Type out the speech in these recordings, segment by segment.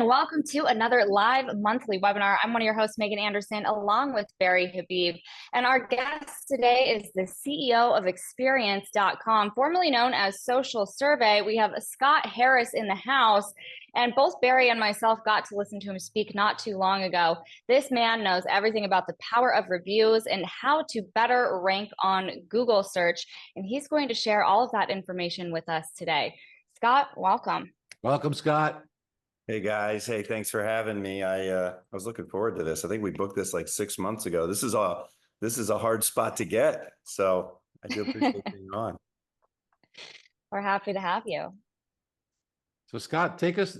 and welcome to another live monthly webinar. I'm one of your hosts, Megan Anderson, along with Barry Habib. And our guest today is the CEO of Experience.com, formerly known as Social Survey. We have Scott Harris in the house, and both Barry and myself got to listen to him speak not too long ago. This man knows everything about the power of reviews and how to better rank on Google search. And he's going to share all of that information with us today. Scott, welcome. Welcome, Scott. Hey guys, hey, thanks for having me. I was looking forward to this. I think we booked this like 6 months ago. This is a hard spot to get, so I do appreciate being on. We're happy to have you. So Scott, take us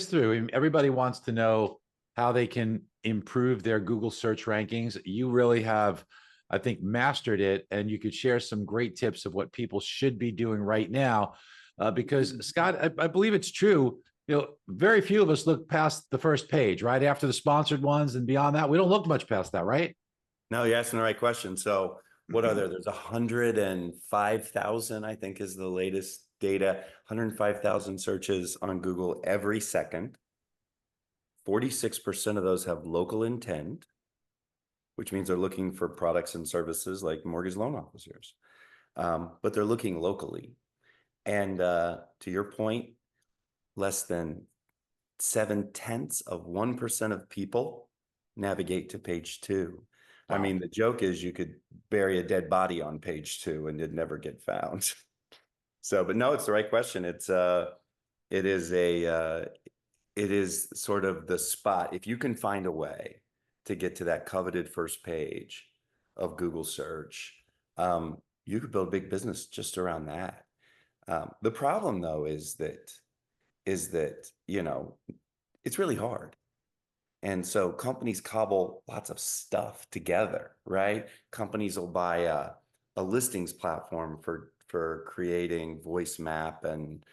through. I mean, everybody wants to know how they can improve their Google search rankings. You really have, I think, mastered it, and you could share some great tips of what people should be doing right now. Because Scott, I believe it's true. You know, very few of us look past the first page, right? After the sponsored ones and beyond that, we don't look much past that, right? No, you're asking the right question. So what are there? There's 105,000, I think is the latest data, 105,000 searches on Google every second. 46% of those have local intent, which means they're looking for products and services like mortgage loan officers, but they're looking locally. And to your point, less than 0.7% of people navigate to page 2. Wow. I mean, the joke is you could bury a dead body on page 2 and it'd never get found. So, but no, it's the right question. It is sort of the spot. If you can find a way to get to that coveted first page of Google search, you could build a big business just around that. The problem though is that, you know, it's really hard. And so companies cobble lots of stuff together, right? Companies will buy a listings platform for creating voice map and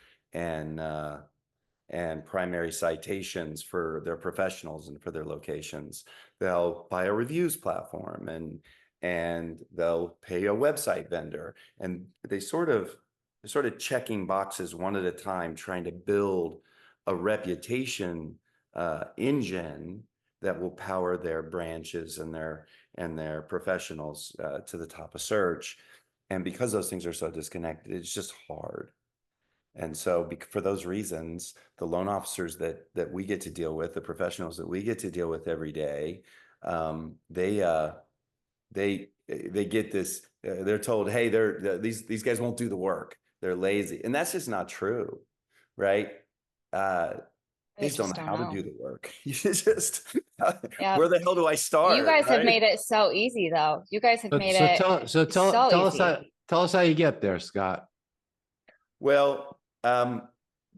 primary citations for their professionals and for their locations. They'll buy a reviews platform and they'll pay a website vendor, and they're sort of checking boxes one at a time, trying to build a reputation engine that will power their branches and their professionals to the top of search. And because those things are so disconnected, it's just hard. And so for those reasons, the loan officers that we get to deal with, the professionals that we get to deal with every day, they get this, they're told, hey, these guys won't do the work. They're lazy. And that's just not true, right? They just don't know how to do the work. You just, where the hell do I start? You guys have made it so easy, though. You guys have made it so easy. Tell us how you get there, Scott. Well,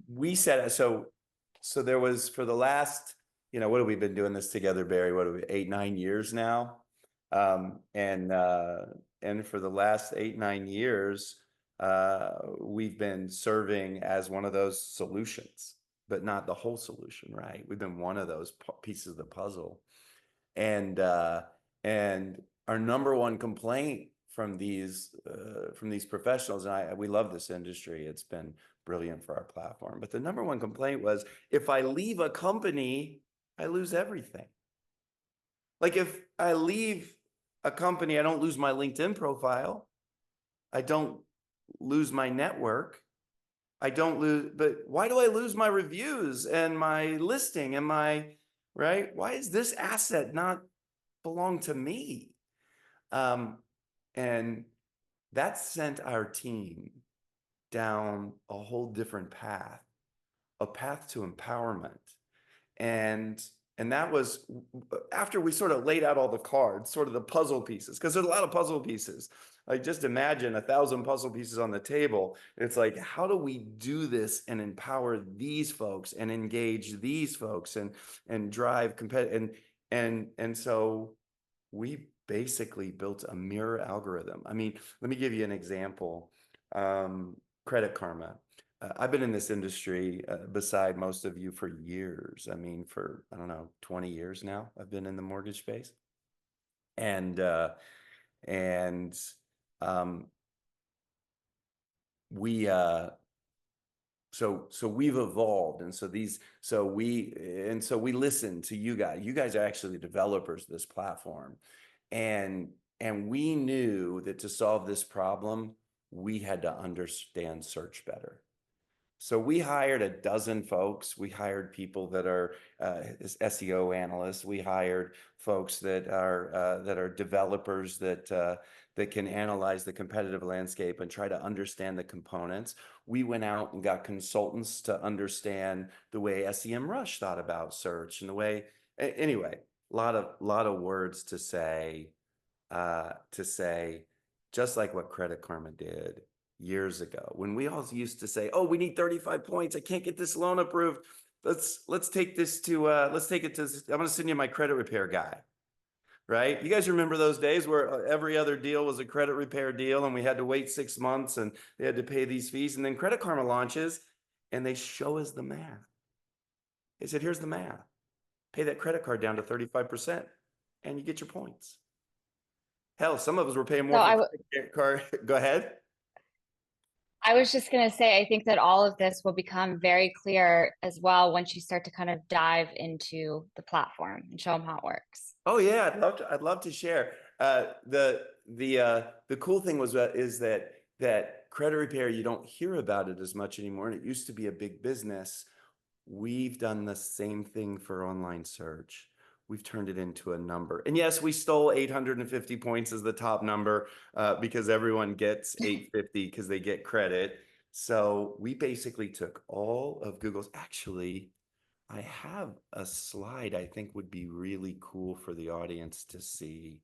we said, so there was, for the last, what have we been doing this together, Barry? What are we, 8-9 years now? And for the last 8-9 years, we've been serving as one of those solutions, but not the whole solution, right? We've been one of those pieces of the puzzle. And our number one complaint from these professionals, and we love this industry, it's been brilliant for our platform, but the number one complaint was, if I leave a company, I lose everything. Like, if I leave a company, I don't lose my LinkedIn profile. I don't lose my network. I don't lose, but why do I lose my reviews and my listing and right? Why is this asset not belong to me? And that sent our team down a whole different path, a path to empowerment. And that was after we sort of laid out all the cards, sort of the puzzle pieces, because there's a lot of puzzle pieces. Like, just imagine 1,000 puzzle pieces on the table. It's like, how do we do this and empower these folks and engage these folks and drive competitive? And so we basically built a mirror algorithm. I mean, let me give you an example. Credit Karma. I've been in this industry beside most of you for years. I mean, for, I don't know, 20 years now, I've been in the mortgage space. And we So we've evolved, and so we listen to you guys. You guys are actually the developers of this platform, and we knew that to solve this problem, we had to understand search better. So we hired a dozen folks. We hired people that are SEO analysts. We hired folks that are developers that can analyze the competitive landscape and try to understand the components. We went out and got consultants to understand the way SEMrush thought about search and the way. Anyway, a lot of words to say, just like what Credit Karma did years ago, when we all used to say, oh, we need 35 points. I can't get this loan approved. Let's take this to, I'm going to send you my credit repair guy, right? You guys remember those days where every other deal was a credit repair deal and we had to wait 6 months and they had to pay these fees. And then Credit Karma launches and they show us the math. They said, here's the math. Pay that credit card down to 35% and you get your points. Hell, some of us were paying more for credit card. Go ahead. I was just going to say, I think that all of this will become very clear as well once you start to kind of dive into the platform and show them how it works. Oh yeah, I'd love to share. The cool thing is that credit repair, you don't hear about it as much anymore, and it used to be a big business. We've done the same thing for online search. We've turned it into a number. And yes, we stole 850 points as the top number because everyone gets 850 because they get credit. So we basically took all of Google's, actually, I have a slide I think would be really cool for the audience to see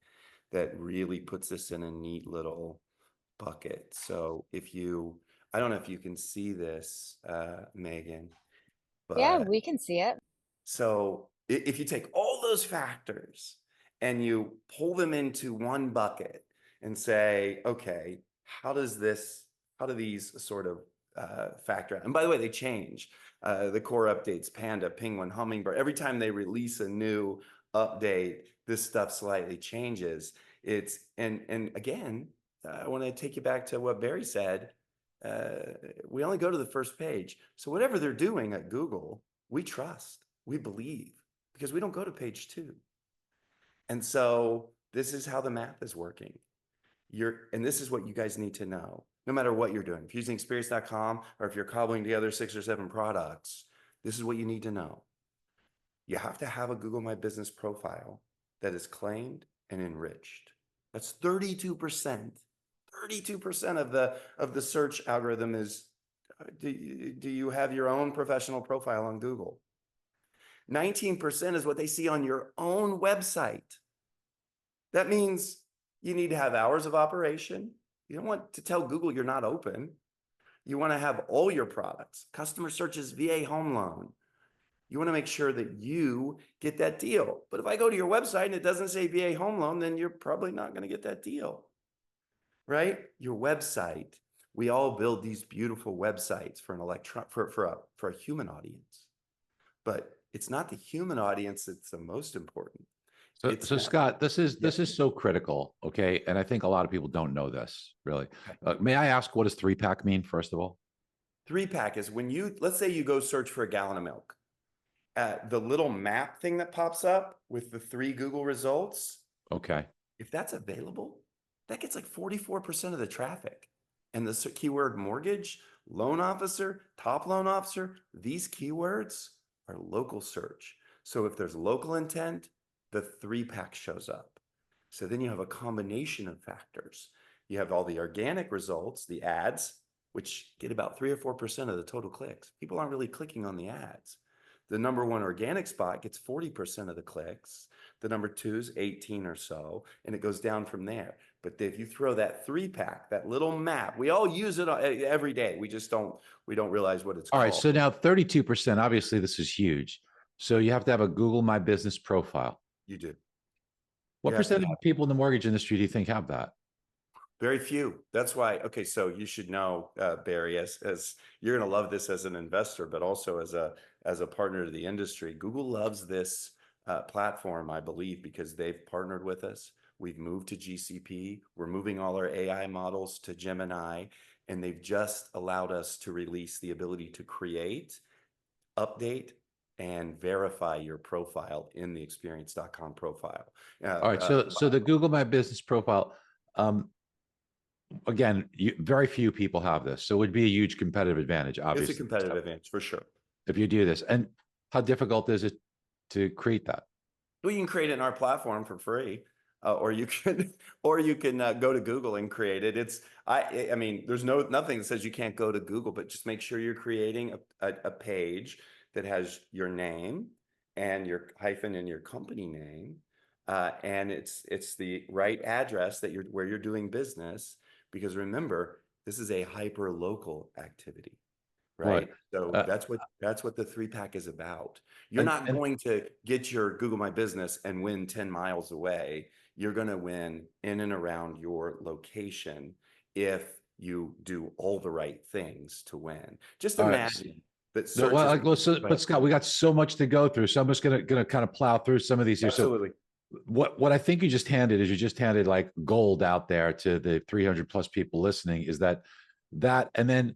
that really puts this in a neat little bucket. So I don't know if you can see this, Megan, Yeah, but we can see it. so if you take all those factors and you pull them into one bucket and say, okay, how do these sort of factor out? And by the way, they change. The core updates, Panda, Penguin, Hummingbird, every time they release a new update, this stuff slightly changes. And again, I want to take you back to what Barry said. We only go to the first page. So whatever they're doing at Google, we trust, we believe, because we don't go to page 2. And so this is how the math is working. And this is what you guys need to know, no matter what you're doing. If you're using experience.com or if you're cobbling together 6 or 7 products, this is what you need to know. You have to have a Google My Business profile that is claimed and enriched. That's 32%. 32% of the search algorithm is, do you have your own professional profile on Google? 19% is what they see on your own website. That means you need to have hours of operation. You don't want to tell Google you're not open. You want to have all your products. Customer searches VA home loan. You want to make sure that you get that deal. But if I go to your website and it doesn't say VA home loan, then you're probably not going to get that deal, right? Your website. We all build these beautiful websites for a human audience, but it's not the human audience that's the most important. So Scott, this is so critical, okay? And I think a lot of people don't know this, really. Okay. May I ask, what does 3-pack mean, first of all? 3-pack is when let's say you go search for a gallon of milk. The little map thing that pops up with the 3 Google results. Okay. If that's available, that gets like 44% of the traffic. And the keyword mortgage, loan officer, top loan officer, these keywords are local search. So if there's local intent, the 3-pack shows up. So then you have a combination of factors. You have all the organic results, the ads, which get about 3 or 4% of the total clicks. People aren't really clicking on the ads. The number 1 organic spot gets 40% of the clicks. The number 2 is 18 or so, and it goes down from there. But if you throw that 3-pack, that little map, we all use it every day. We don't realize what it's called. All right. So now 32%, obviously this is huge. So you have to have a Google My Business profile. You do. What percentage of people in the mortgage industry do you think have that? Very few. That's why. Okay, so you should know, Barry, as you're going to love this as an investor, but also as a partner to the industry. Google loves this platform, I believe, because they've partnered with us. We've moved to GCP. We're moving all our AI models to Gemini, and they've just allowed us to release the ability to create, update, and verify your profile in the experience.com profile. All right. So the Google My Business profile, again, very few people have this. So it would be a huge competitive advantage, obviously. It's a competitive advantage for sure. If you do this. And how difficult is it to create that? Well, you can create it in our platform for free. Or you can go to Google and create it. I mean, there's nothing that says you can't go to Google, but just make sure you're creating a page that has your name and your hyphen and your company name, and it's the right address where you're doing business. Because remember, this is a hyper local activity. Right. So that's what the 3-pack is about. You're not going to get your Google My Business and win 10 miles away. You're going to win in and around your location if you do all the right things to win. Just imagine that search but Scott, we got so much to go through. So I'm just gonna kind of plow through some of these here. Absolutely. So what I think you just handed like gold out there to the 300 plus people listening is that, and then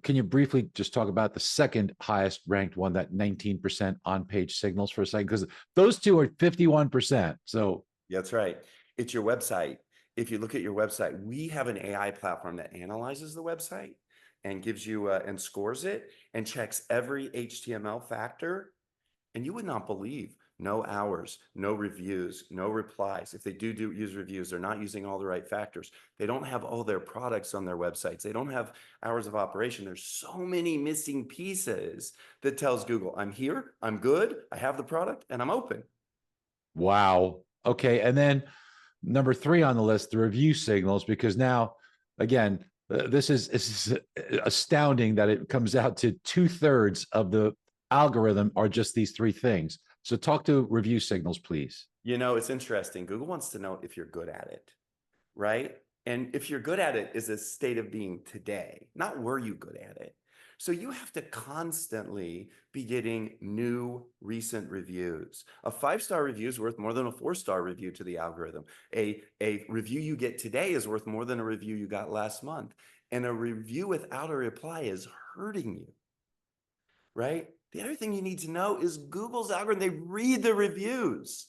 can you briefly just talk about the second highest ranked one, that 19% on-page signals for a second? Because those two are 51%. So that's right. It's your website. If you look at your website, we have an AI platform that analyzes the website and gives you and scores it and checks every HTML factor. And you would not believe, no hours, no reviews, no replies. If they do use reviews, they're not using all the right factors. They don't have all their products on their websites. They don't have hours of operation. There's so many missing pieces that tells Google, I'm here, I'm good, I have the product, and I'm open. Wow. Okay. And then number 3 on the list, the review signals, because now, again, this is astounding that it comes out to 2/3 of the algorithm are just these 3 things. So talk to review signals, please. You know, it's interesting. Google wants to know if you're good at it, right? And if you're good at it is a state of being today, not were you good at it. So you have to constantly be getting new recent reviews. A 5-star review is worth more than a 4-star review to the algorithm. A review you get today is worth more than a review you got last month. And a review without a reply is hurting you, right? The other thing you need to know is Google's algorithm, they read the reviews.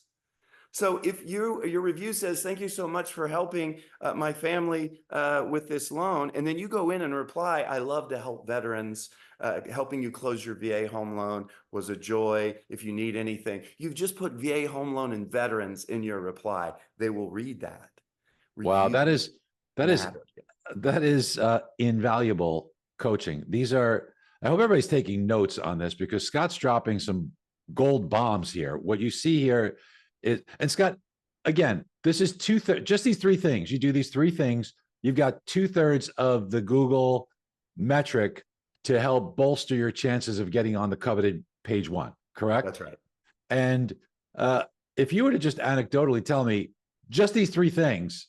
So if your review says, thank you so much for helping my family with this loan, and then you go in and reply, I love to help veterans, helping you close your VA home loan was a joy. If you need anything, you've just put VA home loan and veterans in your reply. They will read that. Wow, that is invaluable coaching. I hope everybody's taking notes on this, because Scott's dropping some gold bombs here. What you see here is, and Scott, again, this is just these 3 things. You do these 3 things, you've got 2/3 of the Google metric to help bolster your chances of getting on the coveted page 1, correct? That's right. And if you were to just anecdotally tell me just these 3 things,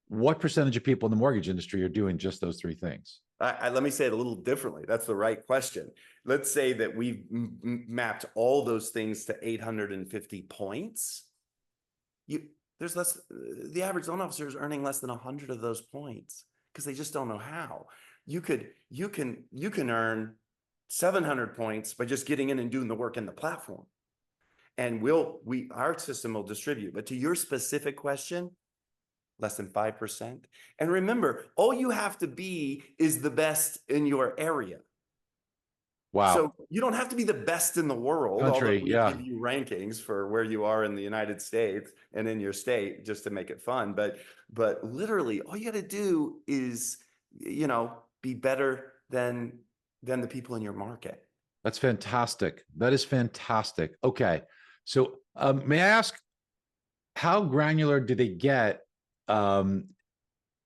what percentage of people in the mortgage industry are doing just those 3 things? Let me say it a little differently. That's the right question. Let's say that we've mapped all those things to 850 points. The average loan officer is earning less than 100 of those points because they just don't know how. You can earn 700 points by just getting in and doing the work in the platform. And our system will distribute. But to your specific question, less than 5%. And remember, all you have to be is the best in your area. Wow. So you don't have to be the best in the world, although we give you rankings for where you are in the United States and in your state just to make it fun. But literally all you got to do is, be better than the people in your market. That's fantastic. That is fantastic. Okay. So may I ask, how granular do they get?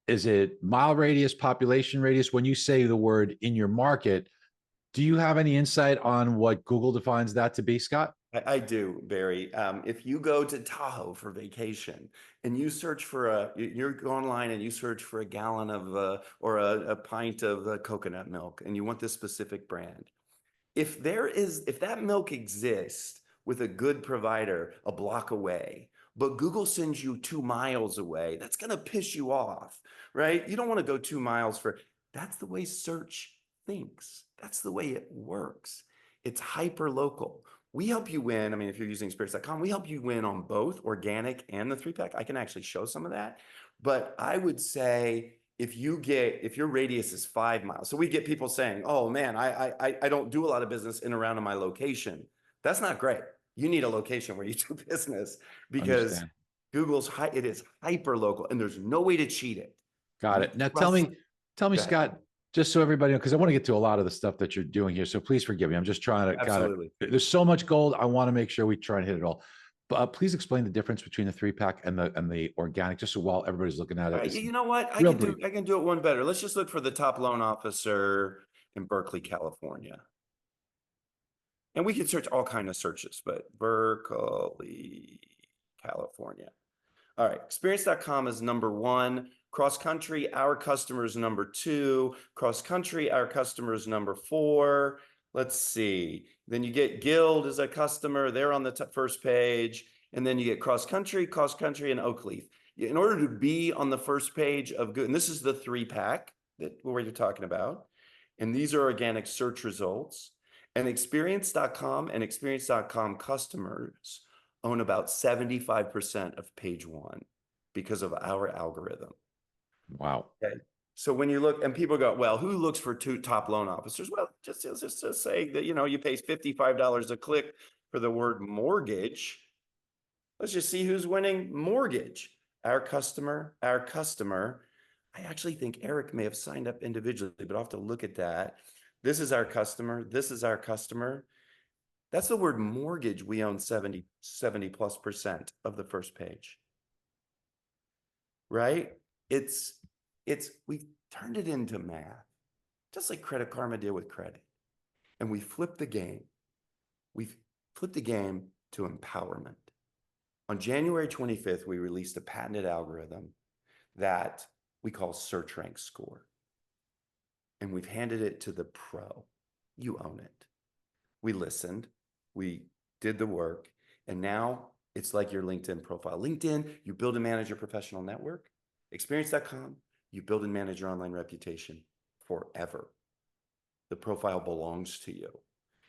Is it mile radius, population radius? When you say the word in your market, do you have any insight on what Google defines that to be, Scott? I do, Barry. If you go to Tahoe for vacation and you search for you go online and you search for a gallon of or a pint of coconut milk, and you want this specific brand, if that milk exists with a good provider a block away, but Google sends you 2 miles away, that's going to piss you off, right? You don't want to go 2 miles That's the way search thinks. That's the way it works. It's hyper local. We help you win. I mean, if you're using experience.com, we help you win on both organic and the 3-pack. I can actually show some of that. But I would say if your radius is 5 miles, so we get people saying, oh man, I don't do a lot of business in around in my location. That's not great. You need a location where you do business because Understand. it is hyper local and there's no way to cheat it. Got it. Now tell me, Scott, just so everybody knows, because I want to get to a lot of the stuff that you're doing here. So please forgive me. I'm just trying to Absolutely. there's so much gold. I want to make sure we try and hit it all. But please explain the difference between the 3-pack and the organic, just so while everybody's looking at it. You know what? I can do it one better. Let's just look for the top loan officer in Berkeley, California. And we can search all kinds of searches, but Berkeley, California. All right, experience.com is number 1. Cross country, our customer is number 2. Cross country, our customer is number 4. Let's see. Then you get Guild as a customer. They're on the first page. And then you get cross country, and Oakleaf. In order to be on the first page of good, and this is the 3-pack that where you're talking about. And these are organic search results. And experience.com and experience.com customers own about 75% of page 1 because of our algorithm. Wow. Okay. So when you look and people go, well, who looks for 2 top loan officers? Well, just say that, you pay $55 a click for the word mortgage. Let's just see who's winning mortgage. Our customer. I actually think Eric may have signed up individually, but I'll have to look at that. This is our customer. This is our customer. That's the word mortgage. We own 70+% of the first page. Right? We've turned it into math, just like Credit Karma did with credit. And we flipped the game. We've flipped the game to empowerment. On January 25th, we released a patented algorithm that we call Search Rank Score. And we've handed it to the pro. You own it. We listened, we did the work, and now it's like your LinkedIn profile. LinkedIn, you build and manage your professional network. Experience.com, you build and manage your online reputation forever. The profile belongs to you.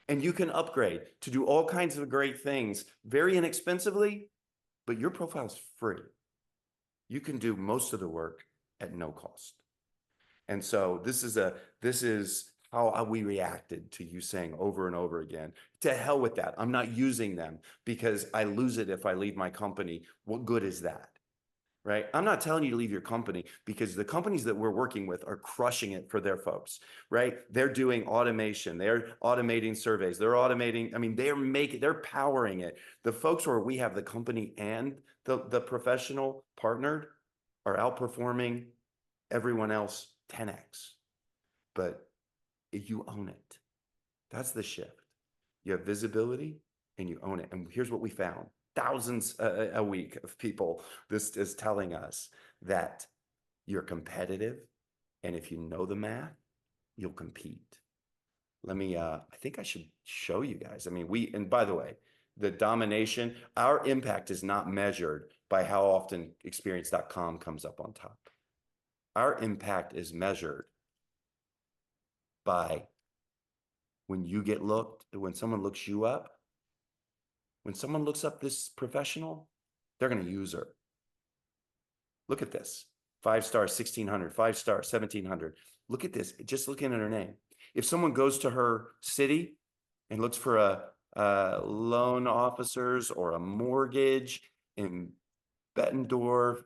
And you can upgrade to do all kinds of great things very inexpensively, but your profile's free. You can do most of the work at no cost. And so this is how we reacted to you saying over and over again, to hell with that. I'm not using them because I lose it if I leave my company. What good is that? Right? I'm not telling you to leave your company because the companies that we're working with are crushing it for their folks, right? They're doing automation. They're automating surveys. They're automating. I mean, they're powering it. The folks where we have the company and the professional partnered are outperforming everyone else 10x. But you own it. That's the shift. You have visibility and you own it. And here's what we found. Thousands a week of people. This is telling us that you're competitive. And if you know the math, you'll compete. I think I should show you guys. I mean, and by the way, the domination, our impact is not measured by how often experience.com comes up on top. Our impact is measured by when someone looks you up, when someone looks up this professional, they're going to use her. Look at this. 5-star, 1,600, 5-star, 1,700. Look at this. Just looking at her name. If someone goes to her city and looks for a loan officers or a mortgage in Bettendorf,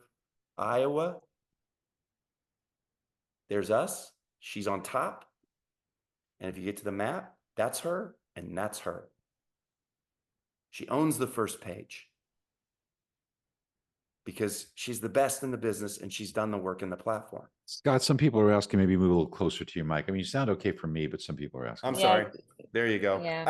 Iowa, there's us. She's on top. And if you get to the map, that's her and that's her. She owns the first page because she's the best in the business and she's done the work in the platform. Scott, some people are asking maybe move a little closer to your mic. I mean, you sound okay for me, but some people are asking. I'm sorry. There you go. Yeah.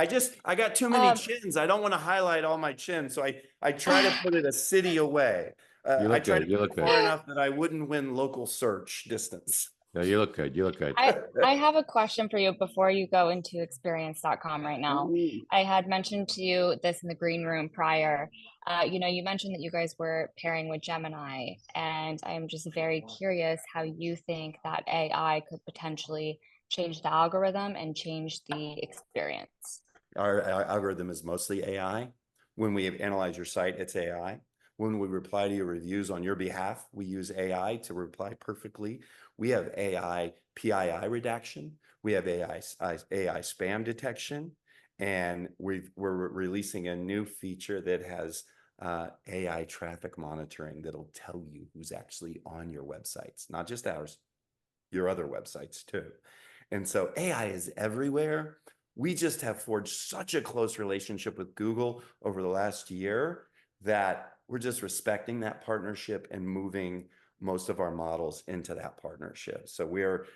I got too many chins. I don't want to highlight all my chins. So I try to put it a city away. I try to put it far enough that I wouldn't win local search distance. No, you look good. You look good. I have a question for you before you go into experience.com right now. Ooh. I had mentioned to you this in the green room prior. You mentioned that you guys were pairing with Gemini, and I'm just very curious how you think that AI could potentially change the algorithm and change the experience. Our algorithm is mostly AI. When we analyze your site, it's AI. When we reply to your reviews on your behalf, we use AI to reply perfectly. We have AI PII redaction. We have AI spam detection. And we're releasing a new feature that has AI traffic monitoring that'll tell you who's actually on your websites, not just ours, your other websites too. And so AI is everywhere. We just have forged such a close relationship with Google over the last year that we're just respecting that partnership and moving most of our models into that partnership. So we're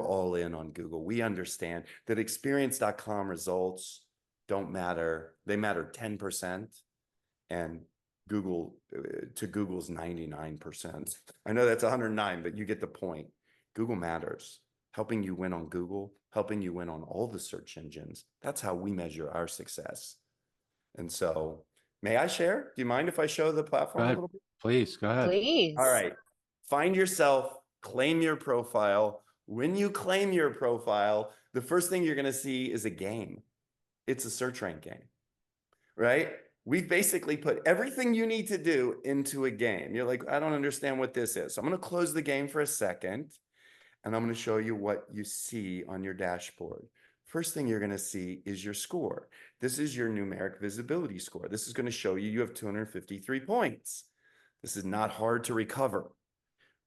all in on Google. We understand that experience.com results don't matter. They matter 10%, and Google to Google's 99%. I know that's 109, but you get the point. Google matters. Helping you win on Google, helping you win on all the search engines. That's how we measure our success. And so, may I share? Do you mind if I show the Go platform a ahead. little bit? Please, go ahead. Please. All right. Find yourself, claim your profile. When you claim your profile, the first thing you're going to see is a game. It's a search rank game, right? We've basically put everything you need to do into a game. You're like, I don't understand what this is. So I'm going to close the game for a second, and I'm going to show you what you see on your dashboard. First thing you're going to see is your score. This is your numeric visibility score. This is going to show you have 253 points. This is not hard to recover.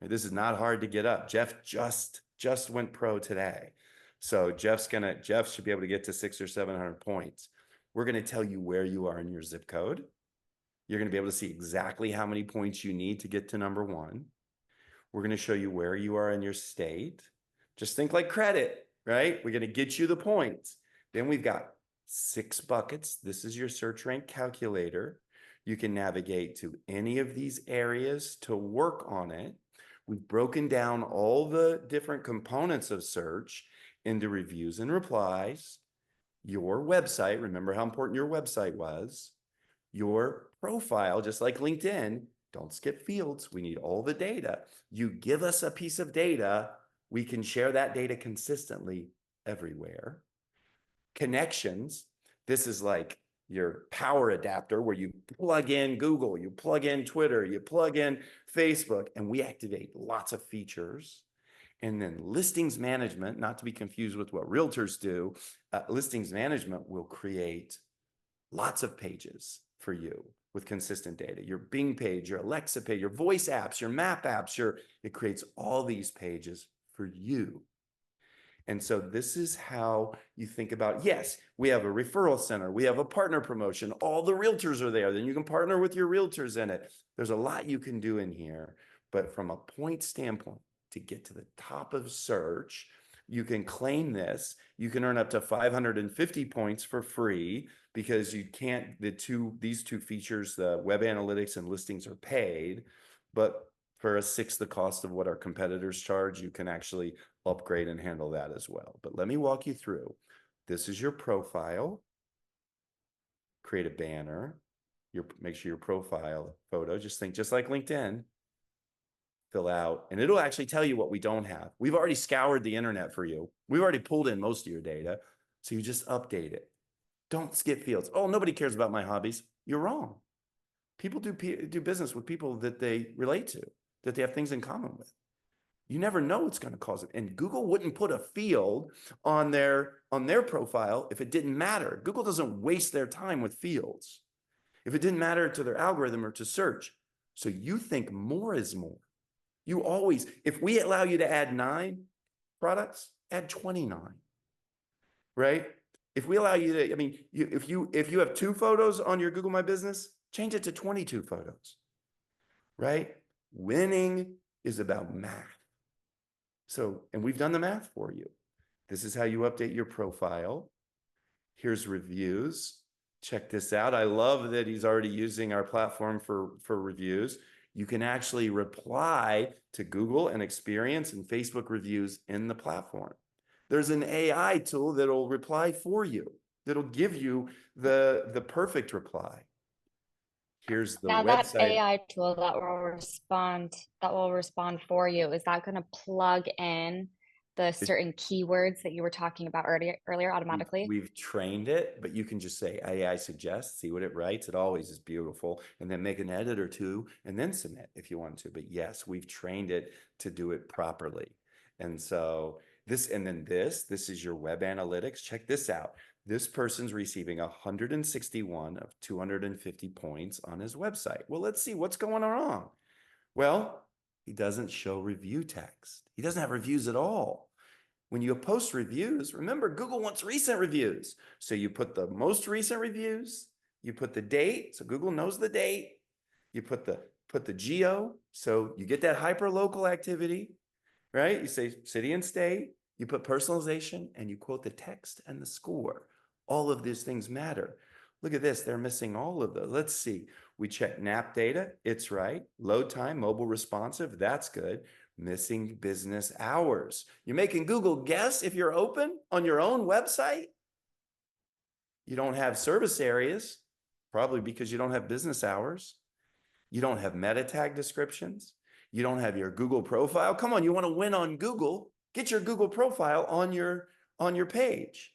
This is not hard to get up. Jeff just went pro today. So Jeff should be able to get to 600 or 700 points. We're going to tell you where you are in your zip code. You're going to be able to see exactly how many points you need to get to number one. We're going to show you where you are in your state. Just think like credit, right? We're going to get you the points. Then we've got 6 buckets. This is your search rank calculator. You can navigate to any of these areas to work on it. We've broken down all the different components of search into reviews and replies, your website, remember how important your website was, your profile, just like LinkedIn, don't skip fields. We need all the data. You give us a piece of data, we can share that data consistently everywhere. Connections, this is like your power adapter where you plug in Google, you plug in Twitter, you plug in Facebook, and we activate lots of features. And then listings management, not to be confused with what realtors do, listings management will create lots of pages for you with consistent data. Your Bing page, your Alexa page, your voice apps, your map apps, it creates all these pages for you. And so this is how you think about, yes, we have a referral center, we have a partner promotion, all the realtors are there, then you can partner with your realtors in it. There's a lot you can do in here, but from a point standpoint, to get to the top of search, you can claim this. You can earn up to 550 points for free because you can't, these two features, the web analytics and listings are paid, but for a sixth the cost of what our competitors charge, you can actually upgrade and handle that as well. But let me walk you through. This is your profile. Create a banner. Make sure your profile photo, just like LinkedIn, fill out, and it'll actually tell you what we don't have. We've already scoured the internet for you. We've already pulled in most of your data. So you just update it. Don't skip fields. Oh, nobody cares about my hobbies. You're wrong. People do business with people that they relate to, that they have things in common with. You never know what's going to cause it. And Google wouldn't put a field on their profile if it didn't matter. Google doesn't waste their time with fields if it didn't matter to their algorithm or to search. So you think more is more. You always, if we allow you to add 9 products, add 29, right? If we allow you to, I mean, if you have 2 photos on your Google My Business, change it to 22 photos, right? Winning is about math. So, and we've done the math for you. This is how you update your profile. Here's reviews. Check this out. I love that he's already using our platform for reviews. You can actually reply to Google and Experience and Facebook reviews in the platform. There's an AI tool that'll reply for you, that'll give you the perfect reply. Here's the Now that website. AI tool that will respond for you, is that going to plug in the certain keywords that you were talking about earlier automatically? We've trained it, but you can just say AI suggests, see what it writes. It always is beautiful. And then make an edit or two and then submit if you want to. But yes, we've trained it to do it properly. And so this is your web analytics. Check this out. This person's receiving 161 of 250 points on his website. Well, let's see what's going on. Well, he doesn't show review text. He doesn't have reviews at all. When you post reviews, remember, Google wants recent reviews. So you put the most recent reviews, you put the date, so Google knows the date, you put the geo, so you get that hyper-local activity, right? You say city and state, you put personalization, and you quote the text and the score. All of these things matter. Look at this, they're missing all of those. Let's see. We check NAP data, it's right. Load time, mobile responsive, that's good. Missing business hours. You're making Google guess if you're open on your own website. You don't have service areas, probably because you don't have business hours. You don't have meta tag descriptions. You don't have your Google profile. Come on, you want to win on Google? Get your Google profile on your page.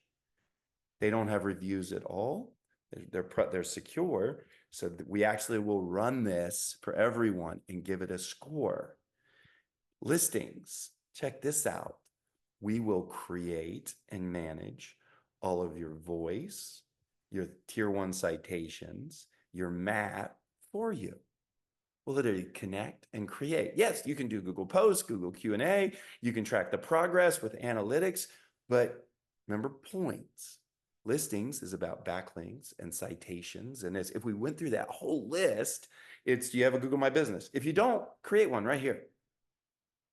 They don't have reviews at all. They're secure. So we actually will run this for everyone and give it a score. Listings, check this out. We will create and manage all of your voice, your tier 1 citations, your map for you. We'll literally connect and create. Yes, you can do Google Posts, Google Q&A. You can track the progress with analytics, but remember points. Listings is about backlinks and citations. And if we went through that whole list, it's, do you have a Google My Business? If you don't, create one right here.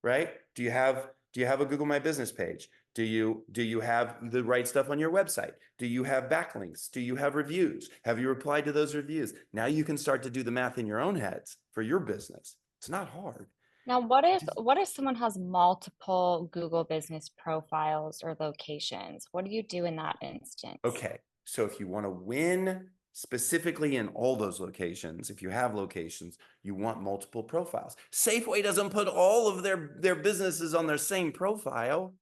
Right? Do you have a Google My Business page? Do you have the right stuff on your website? Do you have backlinks? Do you have reviews? Have you replied to those reviews? Now you can start to do the math in your own heads for your business. It's not hard. Now, what if someone has multiple Google business profiles or locations? What do you do in that instance? Okay, so if you want to win specifically in all those locations, if you have locations, you want multiple profiles. Safeway doesn't put all of their businesses on their same profile.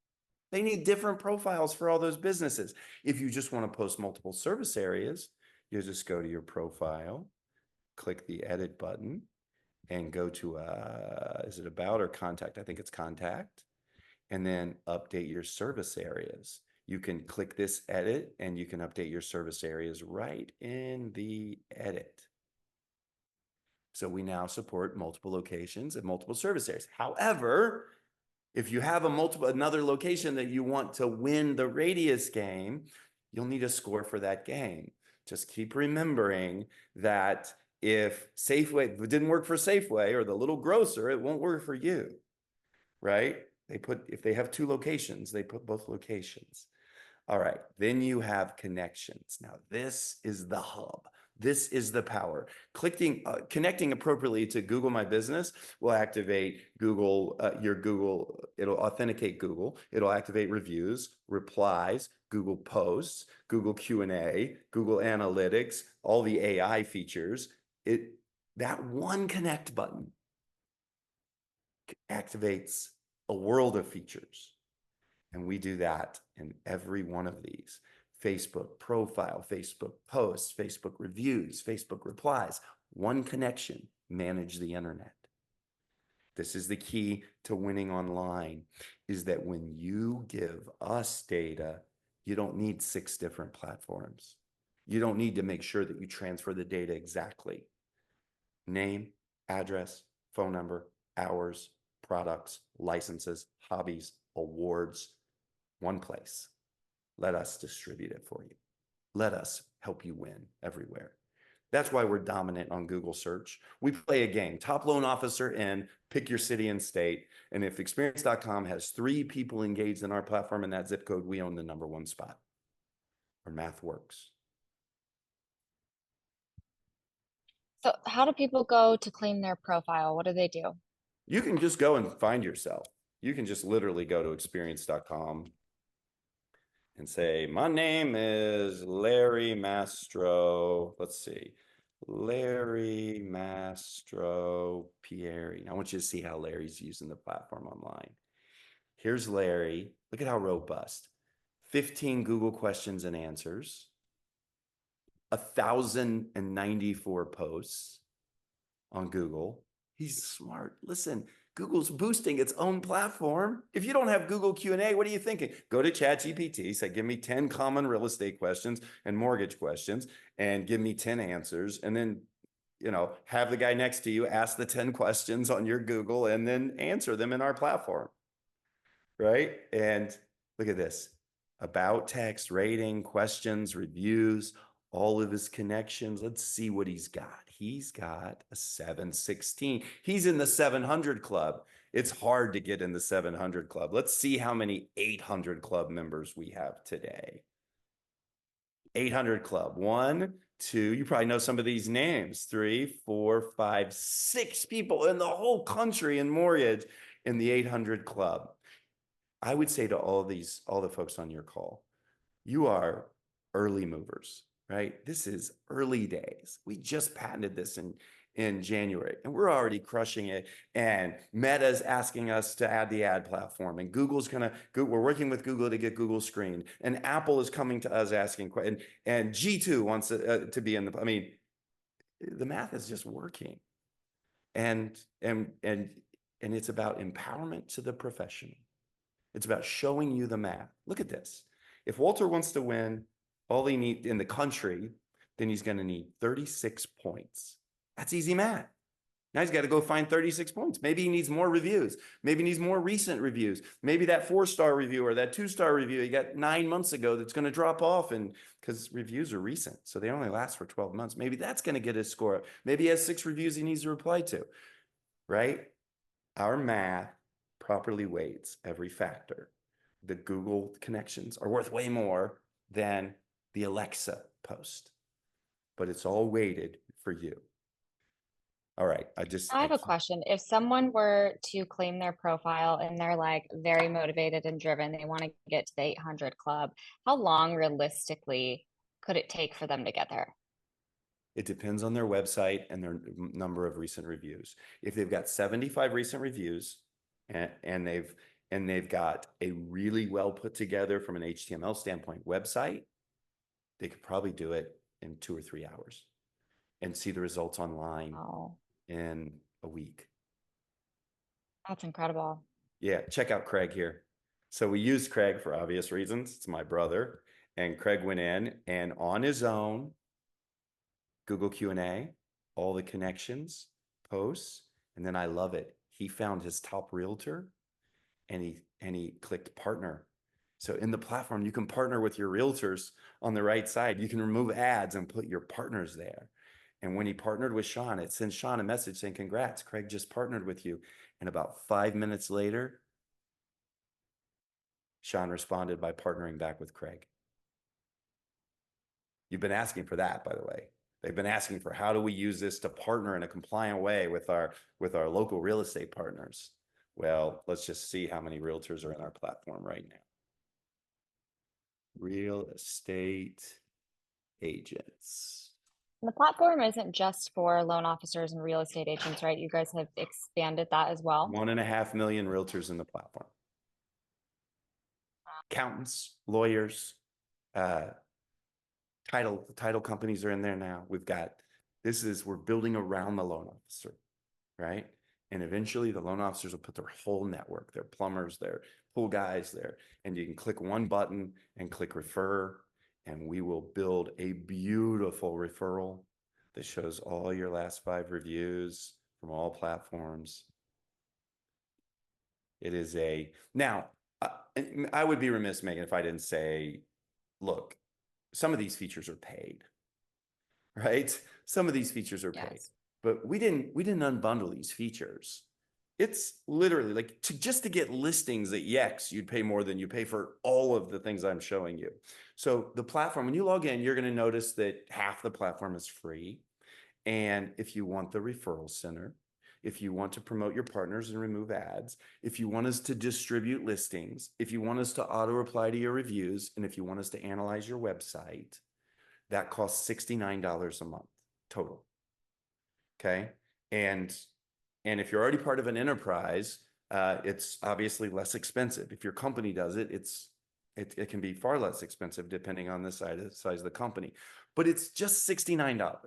They need different profiles for all those businesses. If you just want to post multiple service areas, you just go to your profile, click the edit button, and go to, is it about or contact? I think it's contact. And then update your service areas. You can click this edit and you can update your service areas right in the edit. So we now support multiple locations and multiple service areas. However, if you have another location that you want to win the radius game, you'll need a score for that game. Just keep remembering that if it didn't work for Safeway or the little grocer, it won't work for you, right? If they have 2 locations, they put both locations. All right, then you have connections. Now, this is the hub. This is the power. Connecting appropriately to Google My Business will activate Google, it'll authenticate Google. It'll activate reviews, replies, Google Posts, Google Q&A, Google Analytics, all the AI features. That one connect button activates a world of features. And we do that in every one of these. Facebook profile, Facebook posts, Facebook reviews, Facebook replies. One connection, manage the internet. This is the key to winning online, is that when you give us data, you don't need 6 different platforms. You don't need to make sure that you transfer the data exactly. Name, address, phone number, hours, products, licenses, hobbies, awards, one place. Let us distribute it for you. Let us help you win everywhere. That's why we're dominant on Google search. We play a game, top loan officer in, pick your city and state. And if experience.com has 3 people engaged in our platform in that zip code, we own the #1 spot. Our math works. So how do people go to claim their profile? What do they do? You can just go and find yourself. You can just literally go to experience.com and say, my name is Larry Mastro. Let's see. Larry Mastro Pieri. I want you to see how Larry's using the platform online. Here's Larry. Look at how robust. 15 Google questions and answers, 1,094 posts on Google. He's smart. Listen, Google's boosting its own platform. If you don't have Google Q&A, what are you thinking? Go to ChatGPT, say, give me 10 common real estate questions and mortgage questions, and give me 10 answers. And then, have the guy next to you ask the 10 questions on your Google and then answer them in our platform. Right? And look at this. About text, rating, questions, reviews, all of his connections. Let's see what he's got. He's got a 716. He's in the 700 club. It's hard to get in the 700 club. Let's see how many 800 club members we have today. 800 club. 1, 2, you probably know some of these names. 3, 4, 5, 6 people in the whole country in mortgage in the 800 club. I would say to all the folks on your call, you are early movers, right? This is early days. We just patented this in January, and we're already crushing it. And Meta's asking us to add the ad platform, and we're working with Google to get Google screened, and Apple is coming to us asking, and G2 wants to be in the. I mean, the math is just working, and it's about empowerment to the professional. It's about showing you the math. Look at this. If Walter wants to win all he needs in the country, then he's going to need 36 points. That's easy math. Now he's got to go find 36 points. Maybe he needs more reviews. Maybe he needs more recent reviews. Maybe that 4-star review or that 2-star review he got 9 months ago that's going to drop off, and because reviews are recent, so they only last for 12 months. Maybe that's going to get his score up. Maybe he has 6 reviews he needs to reply to, right? Our math properly weights every factor. The Google connections are worth way more than the Alexa post, but it's all weighted for you. All right. I have a question. If someone were to claim their profile and they're like very motivated and driven, they want to get to the 800 club, how long realistically could it take for them to get there? It depends on their website and their number of recent reviews. If they've got 75 recent reviews and they've got a really well put together from an HTML standpoint website, they could probably do it in 2 or 3 hours and see the results online in a week. That's incredible. Yeah, check out Craig here. So we used Craig for obvious reasons. It's my brother. And Craig went in and on his own, Google Q&A, all the connections, posts, and then I love it. He found his top realtor and he clicked partner. So in the platform, you can partner with your realtors on the right side. You can remove ads and put your partners there. And when he partnered with Sean, it sends Sean a message saying, congrats, Craig just partnered with you. And about 5 minutes later, Sean responded by partnering back with Craig. You've been asking for that, by the way. They've been asking for how do we use this to partner in a compliant way with our local real estate partners. Well, let's just see how many realtors are in our platform right now. Real estate agents. The platform isn't just for loan officers and real estate agents, right? You guys have expanded that as well. 1.5 million realtors in the platform. Accountants, lawyers, title companies are in there now. We're building around the loan officer, right? And eventually the loan officers will put their whole network, their plumbers, their pool guys there, and you can click one button and click refer, and we will build a beautiful referral that shows all your last 5 reviews from all platforms. It is now, I would be remiss, Megan, if I didn't say, look, some of these features are paid, right? Some of these features are paid, but we didn't unbundle these features. It's literally like just to get listings at Yext, you'd pay more than you pay for all of the things I'm showing you. So the platform, when you log in, you're going to notice that half the platform is free And if you want the referral center, if you want to promote your partners and remove ads, if you want us to distribute listings, if you want us to auto reply to your reviews, and if you want us to analyze your website, that costs $69 a month total. Okay. And if you're already part of an enterprise, it's obviously less expensive. If your company does it, it can be far less expensive depending on the size of the company, but it's just $69.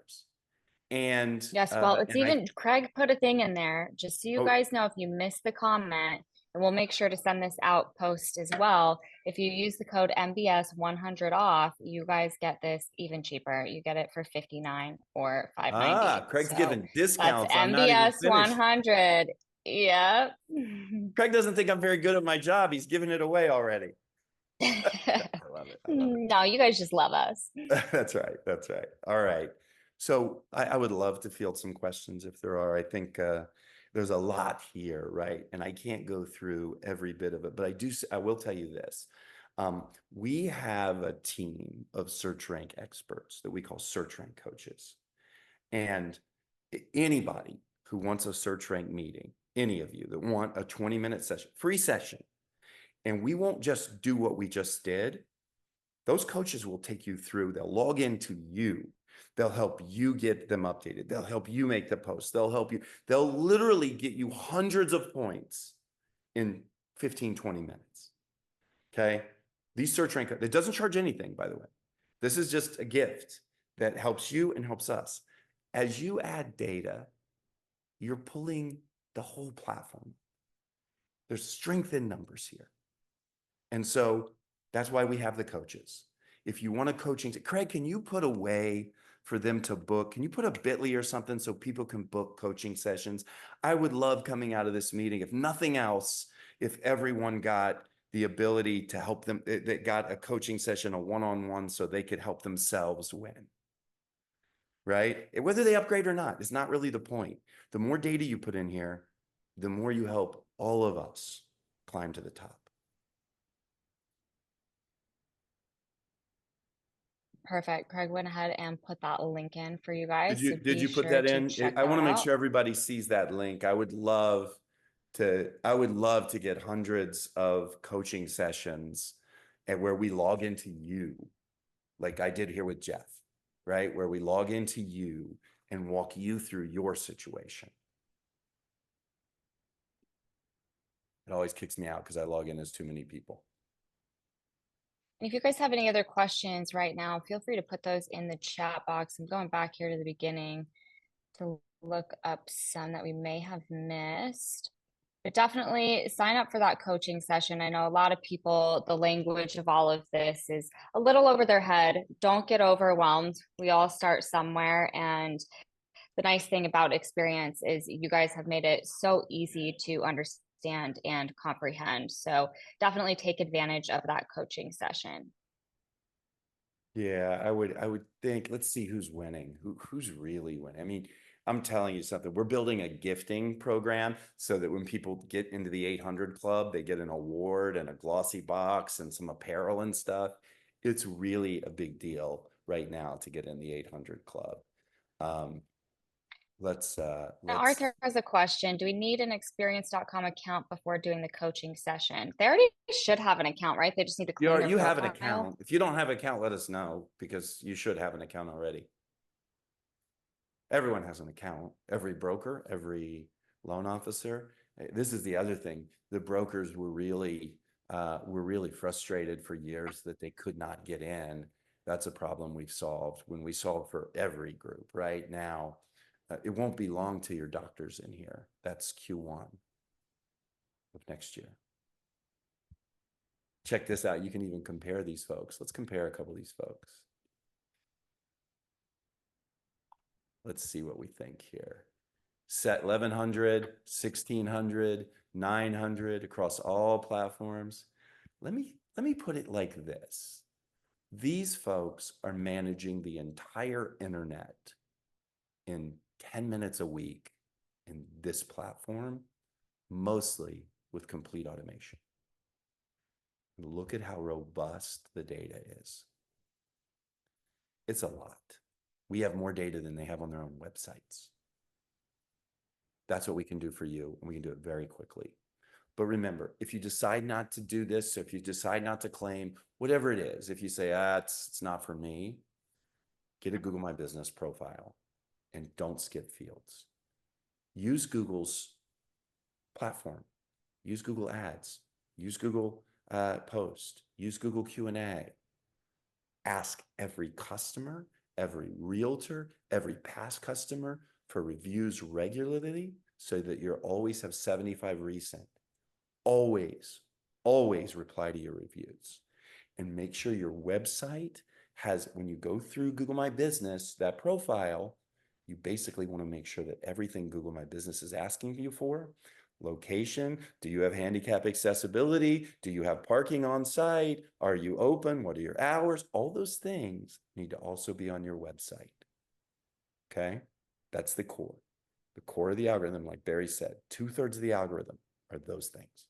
And Yes, well, it's and I even Craig put a thing in there, just so you oh guys know if you missed the comment, and we'll make sure to send this out post as well. If you use the code MBS 100 off, you guys get this even cheaper. You get it for 59 or 590. Craig's So giving that's discounts. I'm not even MBS finished. 100. Yep. Craig doesn't think I'm very good at my job. He's giving it away already. I love it. I love it. No, you guys just love us. That's right. That's right. All right. So I would love to field some questions if there are. I think there's a lot here, right? And I can't go through every bit of it, but I will tell you this. We have a team of search rank experts that we call search rank coaches. And anybody who wants a search rank meeting, any of you that want a 20-minute session, free session, and we won't just do what we just did. Those coaches will take you through. They'll log into you. They'll help you get them updated. They'll help you make the posts. They'll help you. They'll literally get you hundreds of points in 15, 20 minutes. Okay. These search rank, it doesn't charge anything, by the way. This is just a gift that helps you and helps us. As you add data, you're pulling the whole platform. There's strength in numbers here. And so that's why we have the coaches. If you want a coaching, Craig, can you put a way for them to book? Can you put a bit.ly or something so people can book coaching sessions? I would love coming out of this meeting, if nothing else, if everyone got the ability to help them, that got a coaching session, a one-on-one, so they could help themselves win. Right? Whether they upgrade or not is not really the point. The more data you put in here, the more you help all of us climb to the top. Perfect. Craig went ahead and put that link in for you guys. So Did be you put sure that to in? check I want that to make out. sure everybody sees that link. I would love to get hundreds of coaching sessions and where we log into you, like I did here with Jeff, right? Where we log into you and walk you through your situation. It always kicks me out because I log in as too many people. And if you guys have any other questions right now, feel free to put those in the chat box. I'm going back here to the beginning to look up some that we may have missed. But definitely sign up for that coaching session. I know a lot of people, the language of all of this is a little over their head. Don't get overwhelmed. We all start somewhere. And the nice thing about experience is you guys have made it so easy to understand and comprehend. So definitely take advantage of that coaching session. Yeah, I would think, let's see who's winning, who's really winning. I mean, I'm telling you something, we're building a gifting program so that when people get into the 800 club, they get an award and a glossy box and some apparel and stuff. It's really a big deal right now to get in the 800 club. Now, Arthur has a question. Do we need an experience.com account before doing the coaching session? They already should have an account, right? They just need to clean their you have an profile. account. If you don't have an account, let us know because you should have an account already. Everyone has an account, every broker, every loan officer. This is the other thing. The brokers were really frustrated for years that they could not get in. That's a problem we've solved when we solve for every group right now. It won't be long till your doctor's in here. That's Q1 of next year. Check this out. You can even compare these folks. Let's compare a couple of these folks. Let's see what we think here. Set 1100, 1600, 900 across all platforms. Let me put it like this. These folks are managing the entire internet in 10 minutes a week in this platform, mostly with complete automation. Look at how robust the data is. It's a lot. We have more data than they have on their own websites. That's what we can do for you, and we can do it very quickly. But remember, if you decide not to do this, so if you decide not to claim, whatever it is, if you say, it's not for me, get a Google My Business profile and don't skip fields. Use Google's platform. Use Google Ads. Use Google Post. Use Google Q&A. Ask every customer, every realtor, every past customer for reviews regularly so that you always have 75 recent. Always reply to your reviews, and make sure your website has, when you go through Google My Business, that profile, you basically want to make sure that everything Google My Business is asking you for, location, do you have handicap accessibility? Do you have parking on site? Are you open? What are your hours? All those things need to also be on your website. Okay? That's the core. The core of the algorithm, like Barry said, 2/3 of the algorithm are those things.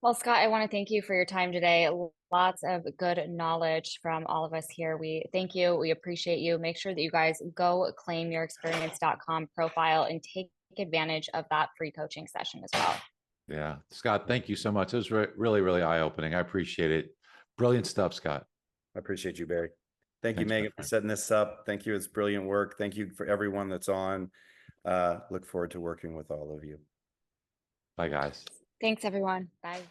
Well, Scott, I want to thank you for your time today. Lots of good knowledge from all of us here. We thank you. We appreciate you. Make sure that you guys go claim your experience.com profile and take advantage of that free coaching session as well. Yeah. Scott, thank you so much. It was really, really eye-opening. I appreciate it. Brilliant stuff, Scott. I appreciate you, Barry. Thank you, Thanks, Megan, for setting this up. Thank you. It's brilliant work. Thank you for everyone that's on. Look forward to working with all of you. Bye, guys. Thanks, everyone. Bye.